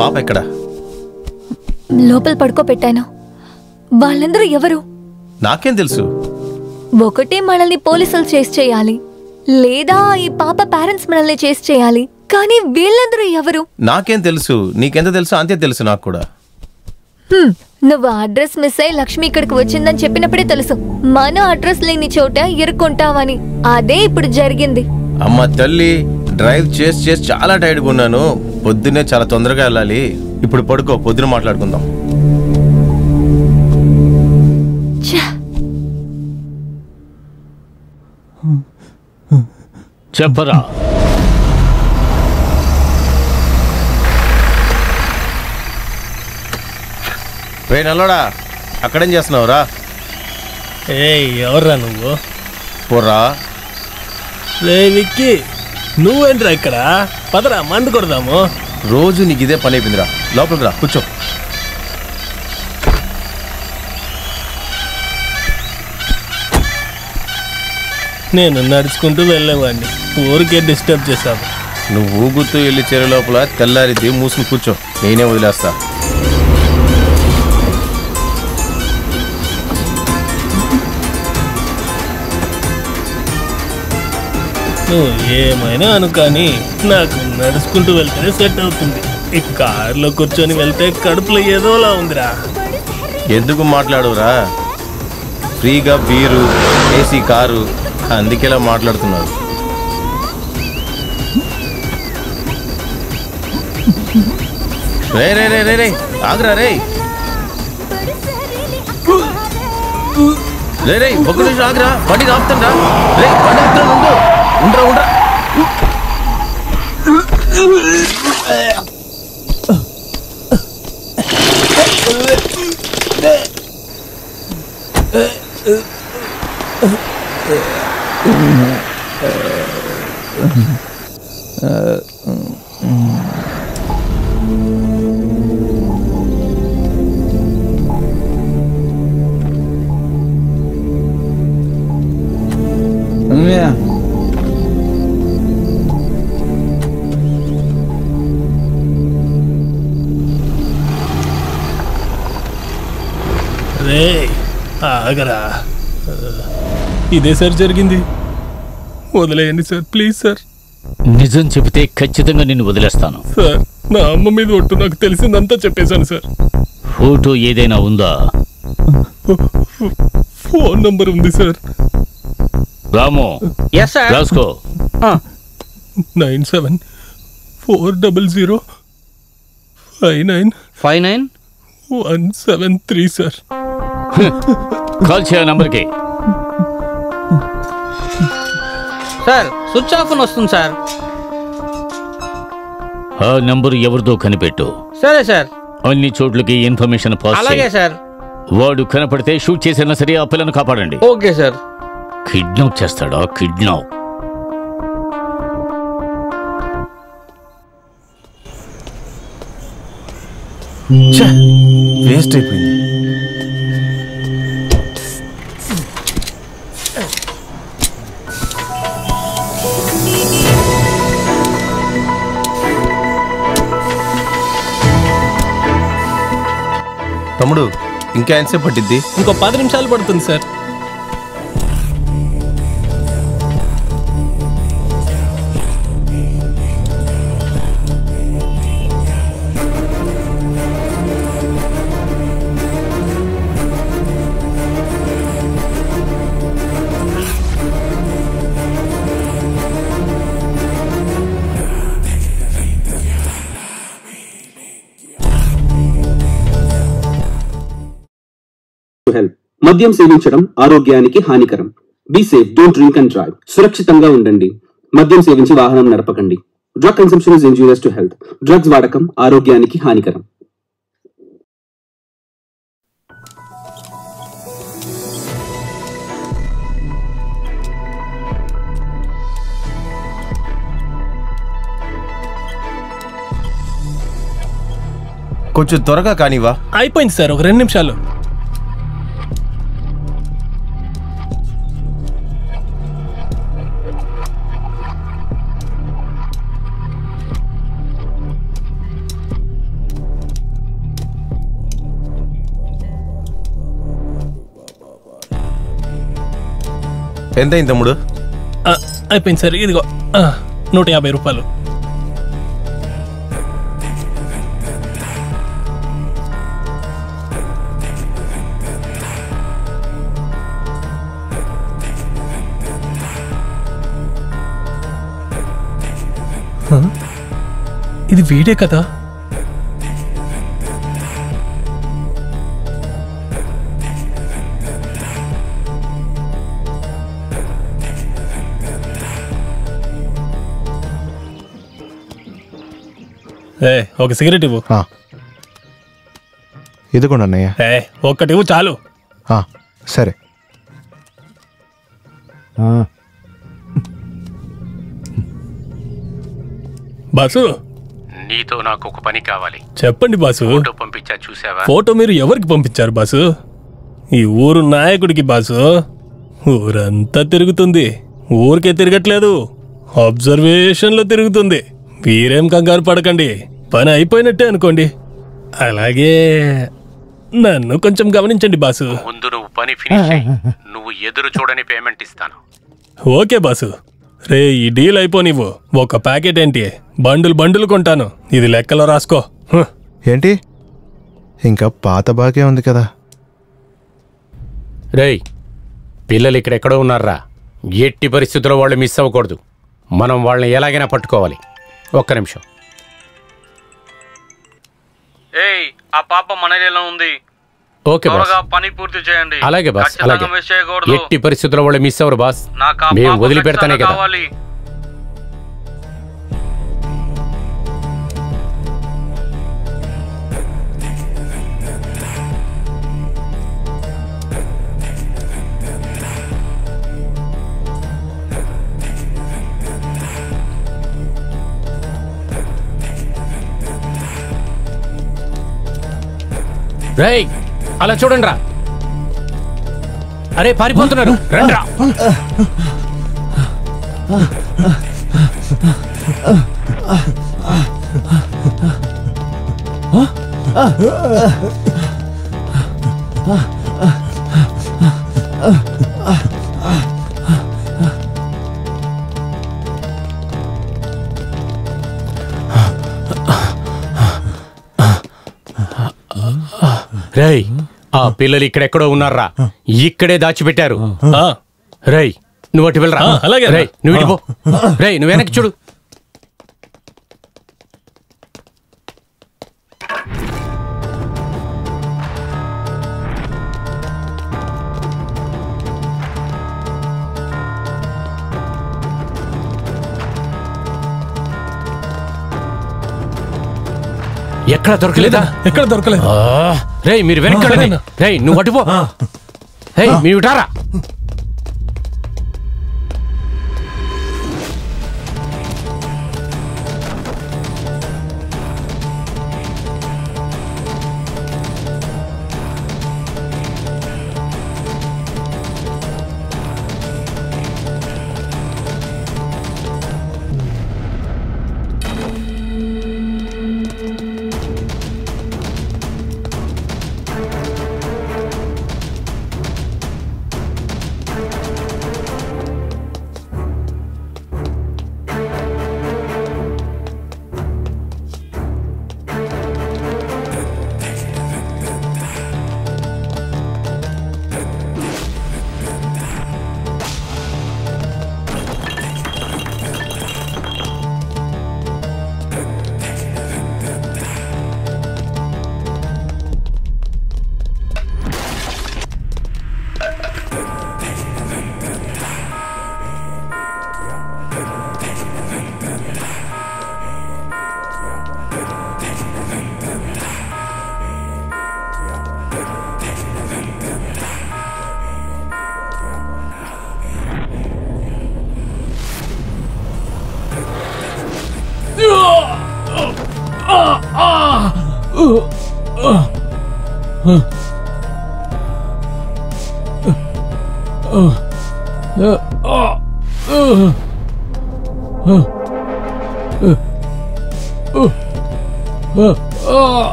పాప ఎక్కడా? లోపల పడుకోబెట్టాను. వాళ్ళందరూ ఎవరు? నాకేం తెలుసు? ఒకటే మనల్ని పోలీసులు చేసి చేయాలి, లేదా ఈ పాప పేరెంట్స్ మనల్ని చేసి చేయాలి. కానీ వీళ్ళందరూ ఎవరు? నాకేం తెలుసు? నీకెంత తెలుసు అంతే తెలుసు నాకు కూడా. నువ్వు అడ్రస్ మిస్ అయి లక్ష్మి ఇక్కడికి వచ్చిందని చెప్పినప్పుడే తెలుసు మన అడ్రస్ లేని చోట ఇరుక్కుంటావని. అదే ఇప్పుడు జరిగింది. అమ్మ తల్లి, డ్రైవ్ చేసి చాలా టైర్డ్గా ఉన్నాను. పొద్దున్నే చాలా తొందరగా వెళ్ళాలి. ఇప్పుడు పడుకో, పొద్దున మాట్లాడుకుందాం. చెప్పరా. రే నల్లోడా, అక్కడేం చేస్తున్నావురా? ఎవర్రా నువ్వు? పోర్రా. రే విక్కీ, నువ్వేంట్రా ఇక్కడ? పదరా మందు కొడదాము. రోజు నీకు ఇదే పని అయిపోయిందిరా. లోపలికి రా, కూర్చో. నేను నడుచుకుంటూ వెళ్ళేవాడిని, ఊరికే డిస్టర్బ్ చేశాను. నువ్వు ఊగుతూ వెళ్ళి చెరు లోపల తెల్లారిద్ది, మూసుకుని కూర్చో, నేనే వదిలేస్తా. నువ్వు ఏమైనా అను, కానీ నాకు నడుచుకుంటూ వెళ్తేనే సెట్ అవుతుంది. ఈ కారులో కూర్చొని వెళ్తే కడుపులో ఏదోలా ఉందిరా. ఎందుకు మాట్లాడురా? ఫ్రీగా బీరు, ఏసీ కారు, అందుకేలా మాట్లాడుతున్నారు. రే రే రే రే రే ఆగ్రా రే రే రే ఒక నిమిషం ఆగ్రా. బండి ఆపుతాండ్రా. రే బండి ఆపుతాను, ఉండరా ఉండరా. రే ఆగరా, ఇదే సార్ జరిగింది. వదిలేయండి సార్, ప్లీజ్ సార్. నిజం చెబితే ఖచ్చితంగా నిన్ను వదిలేస్తాను. సార్, నా అమ్మ మీద ఒట్టు, నాకు తెలిసిందంతా చెప్పేశాను సార్. ఫోటో ఏదైనా ఉందా? ఫోన్ నంబర్ ఉంది సార్. రాము, రాసుకో. 97405959 సార్. కాల్ చేయ నంబర్కి. సార్ స్విచ్ ఆఫ్ అని వస్తుంది సార్. ఆ నంబర్ ఎవరిదో కనిపెట్టు. సరే సార్. అన్ని చోట్లకి ఇన్ఫర్మేషన్ పాస్ చేయి. అలాగే సార్. వాడు కనపడితే షూట్ చేసినా సరే ఆ పిల్లను కాపాడండి. Okay sir. కిడ్నాప్ చేస్తాడా? కిడ్నాప్. వేస్ట్ అయిపోయింది. తమ్ముడు, ఇంకా ఎంతసేపు పట్టిద్ది? ఇంకో 10 నిమిషాలు పడుతుంది సార్. మద్యం సేవించడం ఆరోగ్యానికి హానికరం. Be safe, don't drink and drive. సురక్షితంగా ఉండండి. మద్యం సేవించి వాహనం నడపకండి. Drug consumption is injurious to health. Drugs వాడకం ఆరోగ్యానికి హానికరం. కొంచెం త్వరగా కానివా? అయిపోయింది సార్, ఒక 2 నిమిషాలు. ఎంతైంది తమ్ముడు? అయిపోయింది సార్. ఇదిగో 150 రూపాయలు. ఇది వీడే కదా? ఒక సిగరెట్ ఇవ్వు. ఇదిగోండి అన్నయ్య. ఒక్కటి ఇవ్వు చాలు. సరే. బాసు, నీతో నాకు ఒక పని కావాలి. చెప్పండి బాసు. ఫోటో పంపించా, చూసావా? ఫోటో మీరు ఎవరికి పంపించారు బాసు? ఈ ఊరు నాయకుడికి బాసు. ఊరంతా తిరుగుతుంది, ఊరికే తిరగట్లేదు, అబ్జర్వేషన్ లో తిరుగుతుంది. మీరేం కంగారు పడకండి, పని అయిపోయినట్టే అనుకోండి. అలాగే నన్ను కొంచెం గమనించండి బాసు. ముందు నువ్వు పని ఫినిష్ అయ్యి నువ్వు ఎదురు చూడని పేమెంట్ ఇస్తాను. Okay boss. రే, ఈ డీల్ అయిపోనివ్వు. ఒక ప్యాకెట్ ఏంటి, బండులు కొంటాను. ఇది లెక్కలో రాసుకో. ఏంటి, ఇంకా పాత బాకే ఉంది కదా? రేయ్, పిల్లలు ఇక్కడెక్కడో ఉన్నారా? ఎట్టి పరిస్థితుల్లో వాళ్ళు మిస్ అవ్వకూడదు. మనం వాళ్ళని ఎలాగైనా పట్టుకోవాలి. ఒక్క నిమిషం. ఏయ్, ఆ పాప మనదేలో ఉంది. ఓకే బాస్, పని పూర్తి చేయండి. అలాగే బాస్, అలాగే. ఎట్టి పరిస్థితుల్లో వాళ్ళు మిస్ అవ్వరు బాస్. మేము వదిలిపెడతానే కదా. రేయ్, అలా చూడండి రా. అరే, పారిపోతున్నారు, రండ్రా. రేయ్, ఆ పిల్లలు ఇక్కడెక్కడో ఉన్నారా? ఇక్కడే దాచిపెట్టారు. రేయ్, నువ్వు అటు వెళ్ళరా. అలాగే. రేయ్, నువ్వు ఇటు పో. రేయ్, నువ్వు వెనక్కి చూడు. ఎక్కడ దొరకలేదా? ఎక్కడ దొరకలేదు. రేయ్, మీరు వెనక్కి. రేయ్, నువ్వు అటుపో. రేయ్, మీరు ఇటారా.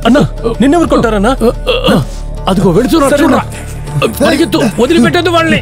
అన్నా, నిన్నెవరు కొట్టారన్నా? అదిగో వెళుతున్నా, వదిలిపెట్టద్దు వాళ్ళని.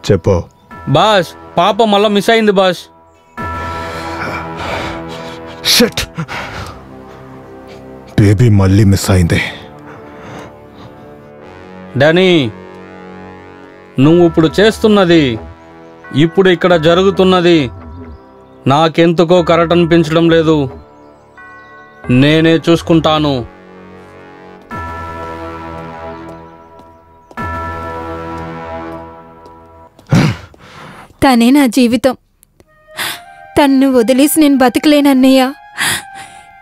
చెప్పు. బాస్ పాప మళ్ళా మిస్ అయింది బాస్. షట్, బేబీ మళ్ళీ మిస్ అయింది. డానీ, నువ్వు ఇప్పుడు చేస్తున్నది, ఇప్పుడు ఇక్కడ జరుగుతున్నది నాకెందుకో కరెక్ట్ అనిపించడం లేదు. నేనే చూసుకుంటాను. తనే నా జీవితం. తన్ను వదిలేసి నేను బతకలేనన్నయ్య.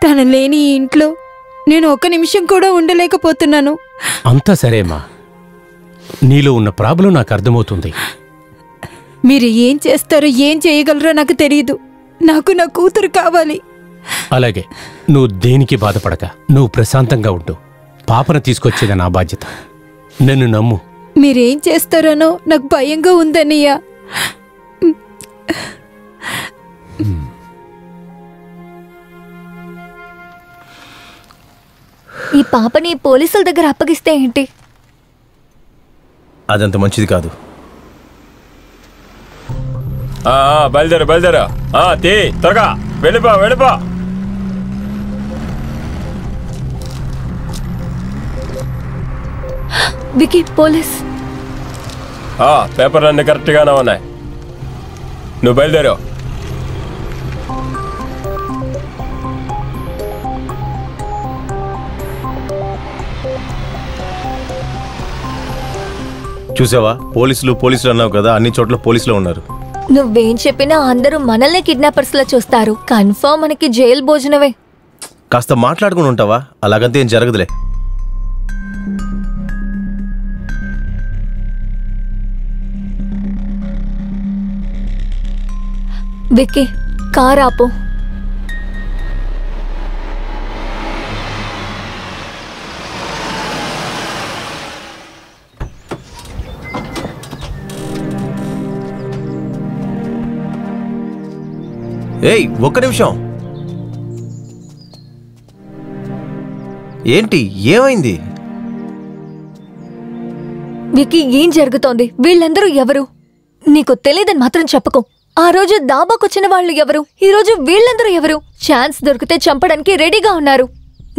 తను లేని ఈ ఇంట్లో నేను ఒక్క నిమిషం కూడా ఉండలేకపోతున్నాను. అంతా సరేమ్మా, నీలో ఉన్న ప్రాబ్లం నాకు అర్థమవుతుంది. మీరు ఏం చేస్తారో ఏం చేయగలరో నాకు తెలియదు. నాకు నా కూతురు కావాలి. అలాగే, నువ్వు దేనికి బాధపడక నువ్వు ప్రశాంతంగా ఉండు. పాపను తీసుకొచ్చేది నా బాధ్యత. నన్ను నమ్ము. మీరేం చేస్తారనో నాకు భయంగా ఉందన్నయ్య. ఈ పాపని పోలీసుల దగ్గర అప్పగిస్తే ఏంటి? అదంత మంచిది కాదు. బయలుదేరు బయలుదేరు. తీ త్వరగా వెళ్ళిపో వెళ్ళిపో. Wiki, police. పేపర్లన్నీ కరెక్ట్గానే ఉన్నాయి. నువ్వు బయలుదేరు. చూసావా, పోలీసులు అన్నావు కదా, అన్ని చోట్ల పోలీసులు ఉన్నారు. నువ్వేం చెప్పినా అందరూ మనల్ని కిడ్నాపర్స్ లా చూస్తారు. కన్ఫర్మ్ మనకి జైలు భోజనమే. కాస్త మాట్లాడుకుని ఉంటావా? అలాగంతే ఏం జరగదులే. విక్కీ, కార్ ఆపు. ఏయ్, ఒక్క నిమిషం. ఏంటి, ఏమైంది? విక్కీ, ఏం జరుగుతోంది? వీళ్ళందరూ ఎవరు? నీకు తెలియదని మాత్రం చెప్పకు. ఆ రోజు దాబాకొచ్చిన వాళ్ళు ఎవరు? ఈ రోజు వీళ్ళందరూ ఎవరు? ఛాన్స్ దొరికితే చంపడానికి రెడీగా ఉన్నారు.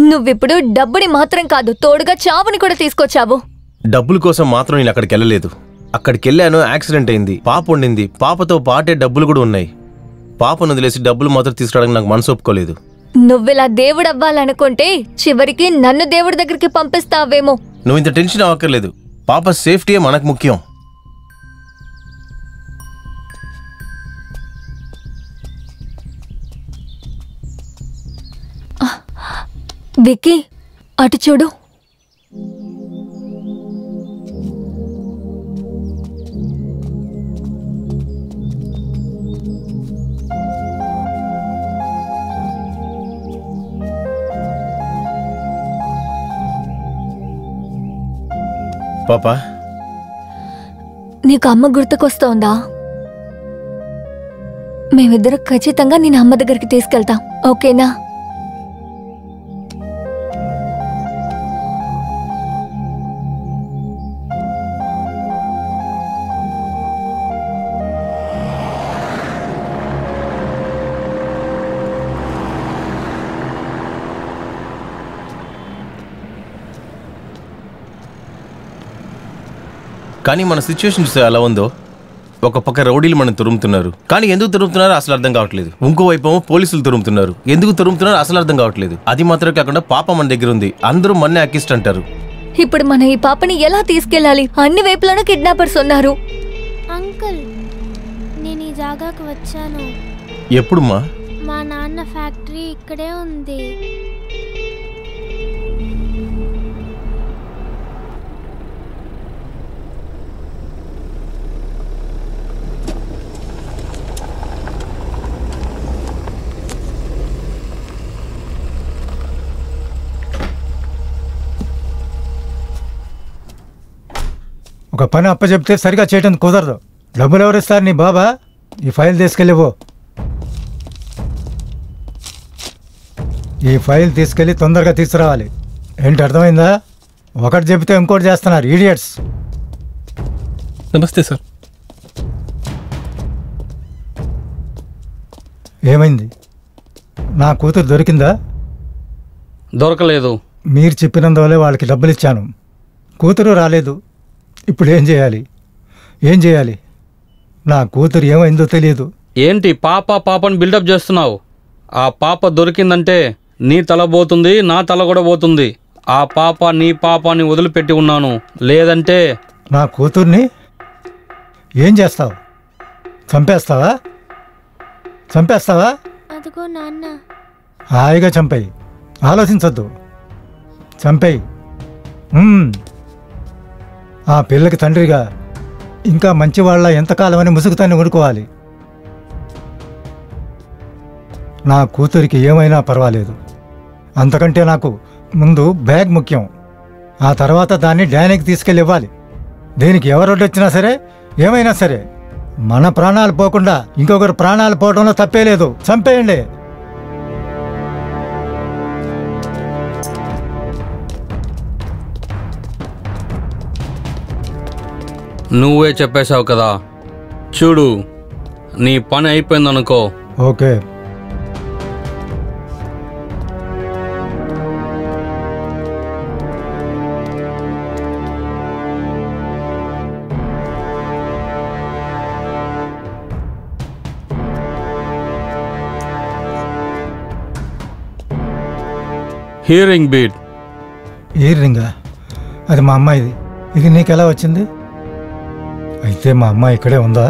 నువ్విప్పుడు డబ్బుని మాత్రం కాదు, తోడుగా చావుని కూడా తీసుకొచ్చావు. డబ్బుల కోసం మాత్రం నేను అక్కడికి వెళ్ళలేదు. అక్కడికి వెళ్ళాను, యాక్సిడెంట్ అయింది, పాప ఉండింది. పాపతో పాటే డబ్బులు కూడా ఉన్నాయి. పాపను వదిలేసి డబ్బులు మాత్రం తీసుకురావడానికి నాకు మనసు ఒప్పుకోలేదు. నువ్విలా దేవుడు అవ్వాలనుకుంటే చివరికి నన్ను దేవుడి దగ్గరికి పంపిస్తావేమో. నువ్వు ఇంత టెన్షన్ అవ్వక్కర్లేదు. పాప సేఫ్టీయే మనకు ముఖ్యం. విక్కీ, అటు చూడు. పాపా, నీకు అమ్మ గుర్తుకొస్తోందా? మేమిద్దరం ఖచ్చితంగా నేను అమ్మ దగ్గరికి తీసుకెళ్తాం, ఓకేనా? కానీ మన సిచ్యువేషన్ చూస్తే ఎలా ఉందో. ఒక పక్క రౌడీలు మనం తురుముతున్నారు, కానీ ఎందుకు తురుముతున్నారో అసలు అర్థం కావట్లేదు. ఇంకోవైపు ఎందుకు తురుముతున్నారో అసలు అర్థం కావట్లేదు. అది మాత్రమే కాకుండా పాప మన దగ్గర ఉంది, అందరూ మన్నే అక్కిస్ట్ అంటారు. ఇప్పుడు మన ఈ పాపని ఎలా తీసుకెళ్ళాలి? అన్ని వైపులను కిడ్నాపర్స్ ఉన్నారు. అంకుల్, నేను ఈ జాగాకు వచ్చాను. ఎప్పుడుమ్మా? మా నాన్న ఫ్యాక్టరీ ఇక్కడే ఉంది. ఒక పని అప్పచెప్తే సరిగా చేయటం కుదరదు. డబ్బులు ఎవరిస్తారు? నీ బాబా? ఈ ఫైల్ తీసుకెళ్ళిపో. ఈ ఫైల్ తీసుకెళ్ళి తొందరగా తీసుకురావాలి. ఏంటి అర్థమైందా? ఒకటి చెబితే ఇంకోటి చేస్తున్నారు ఈడియట్స్. నమస్తే సార్. ఏమైంది? నా కూతురు దొరికిందా? దొరకలేదు. మీరు చెప్పినందువల్లే వాళ్ళకి డబ్బులు ఇచ్చాను. కూతురు రాలేదు. ఇప్పుడు ఏం చేయాలి? ఏం చేయాలి? నా కూతురు ఏమైందో తెలియదు. ఏంటి పాపని బిల్డప్ చేస్తున్నావు? ఆ పాప దొరికిందంటే నీ తల పోతుంది, నా తల కూడా పోతుంది. ఆ పాప నీ పాపాని వదిలిపెట్టి ఉన్నాను. లేదంటే నా కూతుర్ని ఏం చేస్తావు? చంపేస్తావా? చంపేస్తావా? అదిగో నాన్న. హాయిగా చంపేయి, ఆలోచించొద్దు. చంపేయి. ఆ పిల్లకి తండ్రిగా ఇంకా మంచివాళ్ళ ఎంతకాలమని ముసుగుతాన్ని ఊరుకోవాలి. నా కూతురికి ఏమైనా పర్వాలేదు. అంతకంటే నాకు ముందు బ్యాగ్ ముఖ్యం. ఆ తర్వాత దాన్ని డ్యానికి తీసుకెళ్ళి ఇవ్వాలి. దీనికి ఎవరొడ్డొచ్చినా సరే, ఏమైనా సరే, మన ప్రాణాలు పోకుండా ఇంకొకరు ప్రాణాలు పోవడంలో తప్పే లేదు. చంపేయండి. నువ్వే చెప్పేశావు కదా. చూడు, నీ పని అయిపోయిందనుకో. ఓకే. Hearing beat. ఇయర్ రింగా? అది మా అమ్మాయిది. ఇది నీకెలా వచ్చింది? అయితే మా అమ్మాయి ఇక్కడే ఉందా?